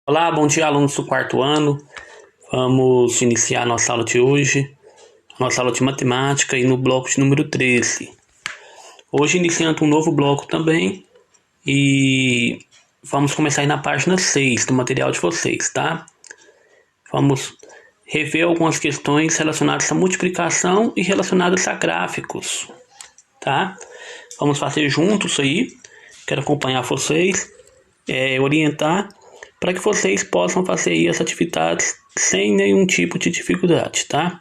Olá, bom dia, alunos do quarto ano. Vamos iniciar a nossa aula de hoje, a nossa aula de matemática e no bloco de número 13. Hoje iniciando um novo bloco também e vamos começar aí na página 6 do material de vocês, tá? Vamos rever algumas questões relacionadas à multiplicação e relacionadas a gráficos, tá? Vamos fazer juntos aí, quero acompanhar vocês, orientar para que vocês possam fazer aí as atividades sem nenhum tipo de dificuldade, tá?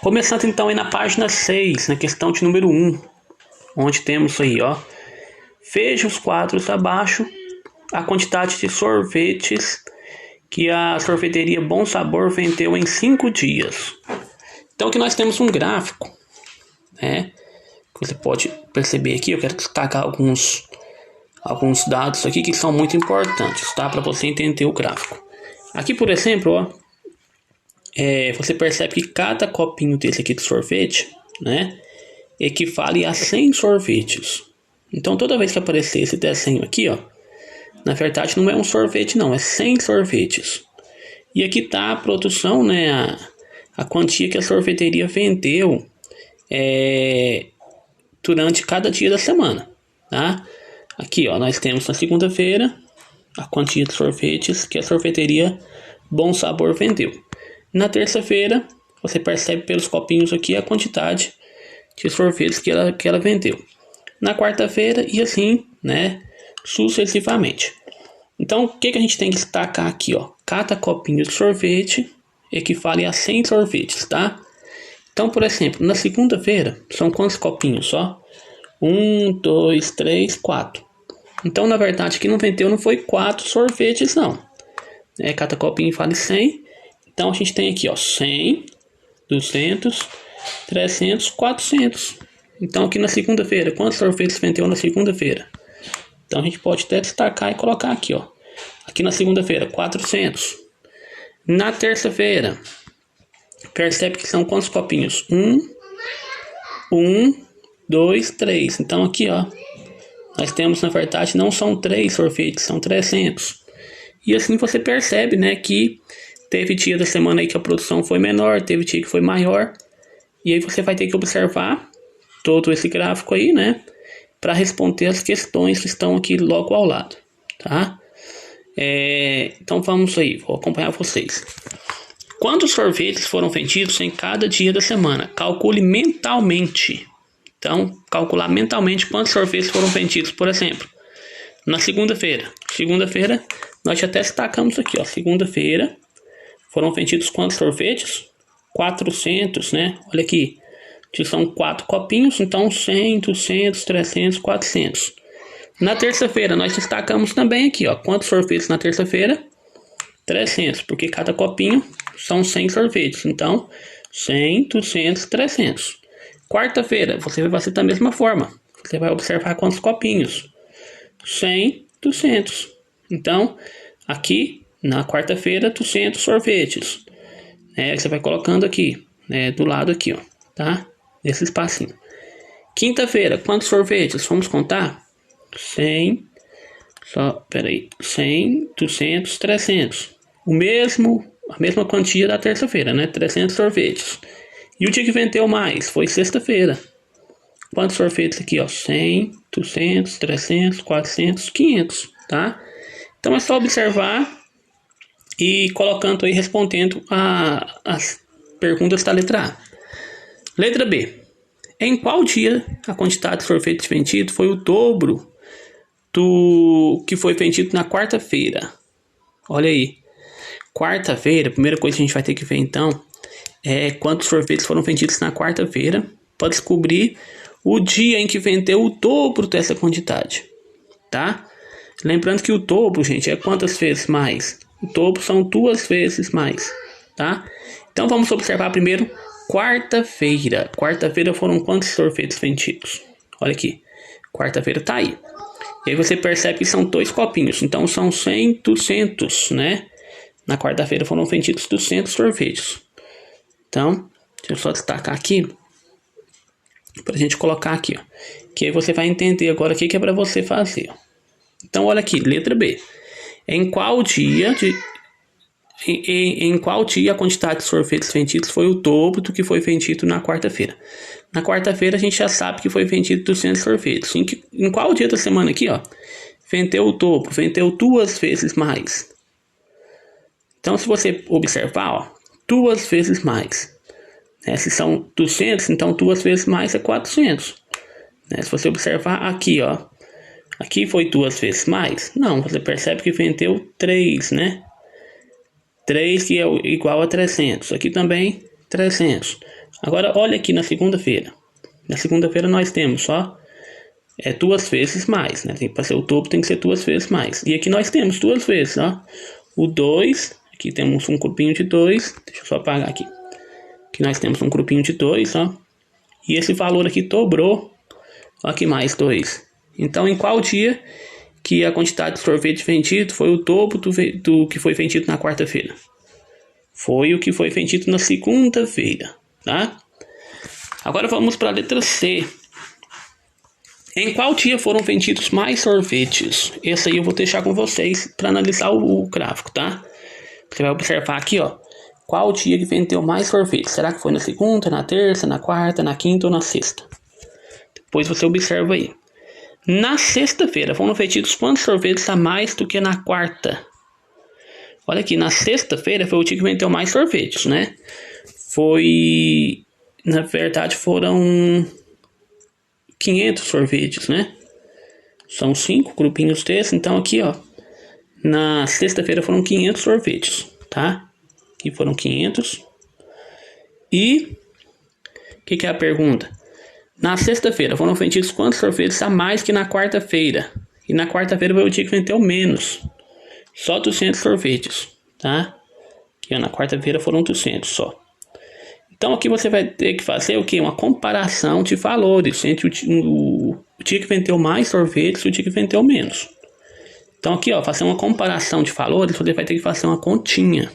Começando então aí na página 6, na questão de número 1, onde temos aí, ó, veja os quadros abaixo a quantidade de sorvetes que a sorveteria Bom Sabor vendeu em 5 dias. Então aqui nós temos um gráfico, né? Você pode perceber aqui, eu quero destacar alguns dados aqui que são muito importantes, tá? Para você entender o gráfico. Aqui, por exemplo, ó, você percebe que cada copinho desse aqui de sorvete, né, equivale a 100 sorvetes. Então, toda vez que aparecer esse desenho aqui, ó, na verdade não é um sorvete não, é 100 sorvetes. E aqui tá a produção, né, a quantia que a sorveteria vendeu durante cada dia da semana, tá? Aqui, ó, nós temos na segunda-feira a quantia de sorvetes que a sorveteria Bom Sabor vendeu. Na terça-feira, você percebe pelos copinhos aqui a quantidade de sorvetes que ela vendeu. Na quarta-feira e assim, né, sucessivamente. Então, o que a gente tem que destacar aqui, ó? Cada copinho de sorvete equivale a 100 sorvetes, tá? Então, por exemplo, na segunda-feira, são quantos copinhos, ó? 1, 2, 3, 4. Então, na verdade, aqui não vendeu, não foi 4 sorvetes, não. Cada copinho vale 100. Então, a gente tem aqui, ó, 100, 200, 300, 400. Então, aqui na segunda-feira, quantos sorvetes vendeu na segunda-feira? Então, a gente pode até destacar e colocar aqui, ó. Aqui na segunda-feira, 400. Na terça-feira, percebe que são quantos copinhos? 1, 2, 3. Então, aqui, ó, nós temos, na verdade, não são 3 sorvetes, são 300. E assim você percebe, né, que teve dia da semana aí que a produção foi menor, teve dia que foi maior. E aí você vai ter que observar todo esse gráfico aí, né, para responder as questões que estão aqui logo ao lado, tá? Então vamos aí, vou acompanhar vocês. Quantos sorvetes foram vendidos em cada dia da semana? Calcule mentalmente. Então, calcular mentalmente quantos sorvetes foram vendidos, por exemplo, na segunda-feira. Segunda-feira, nós já até destacamos aqui, ó. Segunda-feira, foram vendidos quantos sorvetes? 400, né? Olha aqui, são 4 copinhos, então 100, 200, 300, 400. Na terça-feira, nós destacamos também aqui, ó. Quantos sorvetes na terça-feira? 300, porque cada copinho são 100 sorvetes. Então, 100, 200, 300. Quarta-feira, você vai fazer da mesma forma. Você vai observar quantos copinhos. 100, 200. Então, aqui, na quarta-feira, 200 sorvetes. Você vai colocando aqui, do lado aqui, ó, tá? Nesse espacinho. Quinta-feira, quantos sorvetes? Vamos contar? 100, 100, 200, 300. A mesma quantia da terça-feira, né? 300 sorvetes. E o dia que vendeu mais foi sexta-feira. Quantos sorvetes aqui, ó? 100, 200, 300, 400, 500, tá? Então é só observar e colocando aí, respondendo as perguntas da letra A. Letra B. Em qual dia a quantidade de sorvetes vendido foi o dobro do que foi vendido na quarta-feira? Olha aí. Quarta-feira, a primeira coisa que a gente vai ter que ver então quantos sorvetes foram vendidos na quarta-feira para descobrir o dia em que vendeu o dobro dessa quantidade, tá? Lembrando que o dobro, gente, é quantas vezes mais? O dobro são 2 vezes mais, tá? Então vamos observar primeiro quarta-feira. Quarta-feira foram quantos sorvetes vendidos? Olha aqui, quarta-feira tá aí. E aí você percebe que são 2 copinhos, então são 100, 200, né? Na quarta-feira foram vendidos 200 sorvetes. Então, deixa eu só destacar aqui, para a gente colocar aqui, ó, que aí você vai entender agora o que é para você fazer. Ó. Então, olha aqui, letra B. em qual dia a quantidade de sorvetes vendidos foi o dobro do que foi vendido na quarta-feira. Na quarta-feira a gente já sabe que foi vendido 200 sorvetes. Em qual dia da semana aqui, ó, vendeu o dobro, vendeu 2 vezes mais. Então, se você observar, ó, 2 vezes mais. Né? Se são 200, então 2 vezes mais é 400. Né? Se você observar aqui, ó, aqui foi 2 vezes mais. Não, você percebe que vendeu 3, né? 3 que é igual a 300. Aqui também 300. Agora, olha aqui na segunda-feira. Na segunda-feira nós temos só 2 vezes mais, né? Para ser o dobro tem que ser 2 vezes mais. E aqui nós temos 2 vezes, ó. O 2, aqui temos um grupinho de 2. Deixa eu só apagar aqui. Aqui nós temos um grupinho de 2, ó. E esse valor aqui dobrou. Ó, aqui mais 2. Então, em qual dia que a quantidade de sorvete vendido foi o dobro do que foi vendido na quarta-feira? Foi o que foi vendido na segunda-feira, tá? Agora vamos para a letra C. Em qual dia foram vendidos mais sorvetes? Esse aí eu vou deixar com vocês para analisar o gráfico, tá? Você vai observar aqui, ó. Qual dia que vendeu mais sorvete? Será que foi na segunda, na terça, na quarta, na quinta ou na sexta? Depois você observa aí. Na sexta-feira foram vendidos quantos sorvetes a mais do que na quarta? Olha aqui, na sexta-feira foi o dia que vendeu mais sorvetes, né? Na verdade, foram 500 sorvetes, né? São 5 grupinhos desses. Então aqui, ó, na sexta-feira foram 500 sorvetes, tá? Aqui foram 500. E o que é a pergunta? Na sexta-feira foram vendidos quantos sorvetes a mais que na quarta-feira? E na quarta-feira foi o dia que vendeu menos. Só 200 sorvetes, tá? Aqui, ó, na quarta-feira foram 200 só. Então aqui você vai ter que fazer o quê? Uma comparação de valores entre o dia que vendeu mais sorvetes e o dia que vendeu menos. Então aqui, ó, fazer uma comparação de valores, você vai ter que fazer uma continha,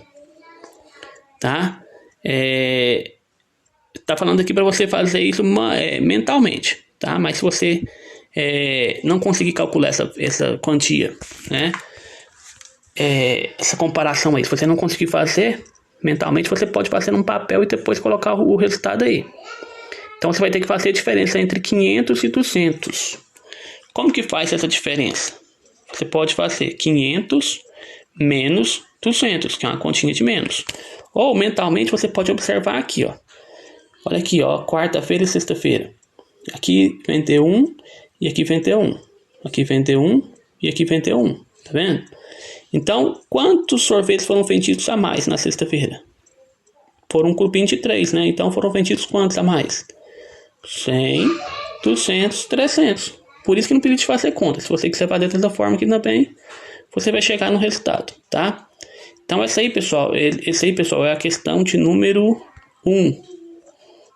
tá? Tá falando aqui para você fazer isso mentalmente, tá? Mas se você não conseguir calcular essa quantia, né? Essa comparação aí, se você não conseguir fazer mentalmente, você pode fazer num papel e depois colocar o resultado aí. Então você vai ter que fazer a diferença entre 500 e 200. Como que faz essa diferença? Você pode fazer 500 menos 200, que é uma continha de menos. Ou mentalmente você pode observar aqui, ó. Olha aqui, ó, quarta-feira e sexta-feira. Aqui vendeu 1 e aqui vendeu 1. Aqui vendeu 1 e aqui vendeu 1. Tá vendo? Então, quantos sorvetes foram vendidos a mais na sexta-feira? Foram um grupinho de 3, né? Então foram vendidos quantos a mais? 100, 200, 300. Por isso que não pedi de fazer conta. Se você quiser fazer dessa forma aqui também, você vai chegar no resultado, tá? Então essa aí, pessoal, é a questão de número 1.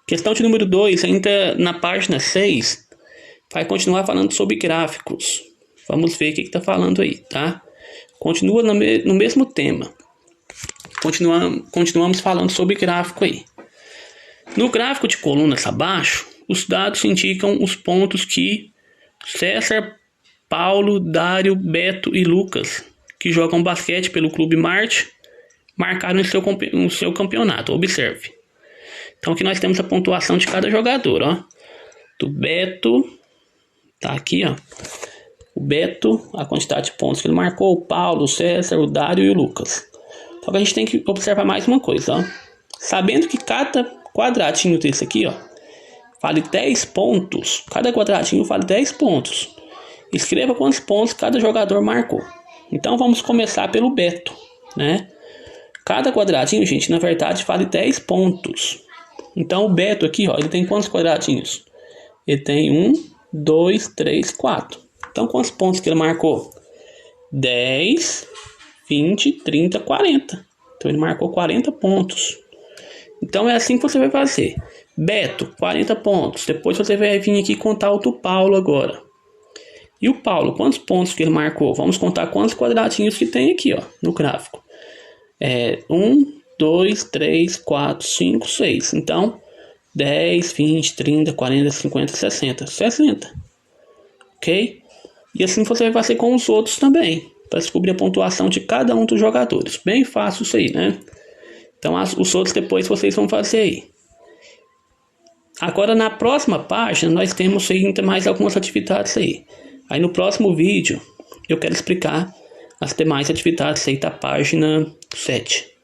Questão de número 2, ainda na página 6, vai continuar falando sobre gráficos. Vamos ver o que está falando aí, tá? Continua no mesmo tema. Continuamos falando sobre gráfico aí. No gráfico de colunas abaixo, os dados indicam os pontos que César, Paulo, Dário, Beto e Lucas, que jogam basquete pelo Clube Marte, marcaram no seu campeonato. Observe. Então aqui nós temos a pontuação de cada jogador, ó. Do Beto, tá aqui, ó. O Beto, a quantidade de pontos que ele marcou, o Paulo, o César, o Dário e o Lucas. Só que a gente tem que observar mais uma coisa, ó. Sabendo que cada quadradinho desse aqui, ó, vale 10 pontos. Cada quadradinho vale 10 pontos. Escreva quantos pontos cada jogador marcou. Então vamos começar pelo Beto, né? Cada quadradinho, gente, na verdade vale 10 pontos. Então o Beto aqui, ó, ele tem quantos quadradinhos? Ele tem 1, 2, 3, 4. Então quantos pontos que ele marcou? 10, 20, 30, 40. Então ele marcou 40 pontos. Então é assim que você vai fazer. Beto, 40 pontos. Depois você vai vir aqui contar o do Paulo agora. E o Paulo, quantos pontos que ele marcou? Vamos contar quantos quadradinhos que tem aqui, ó, no gráfico. 1, 2, 3, 4, 5, 6. Então, 10, 20, 30, 40, 50, 60. 60. Ok? E assim você vai fazer com os outros também. para descobrir a pontuação de cada um dos jogadores. Bem fácil isso aí, né? Então os outros depois vocês vão fazer aí. Agora na próxima página nós temos ainda mais algumas atividades aí. Aí no próximo vídeo eu quero explicar as demais atividades aí da página 7.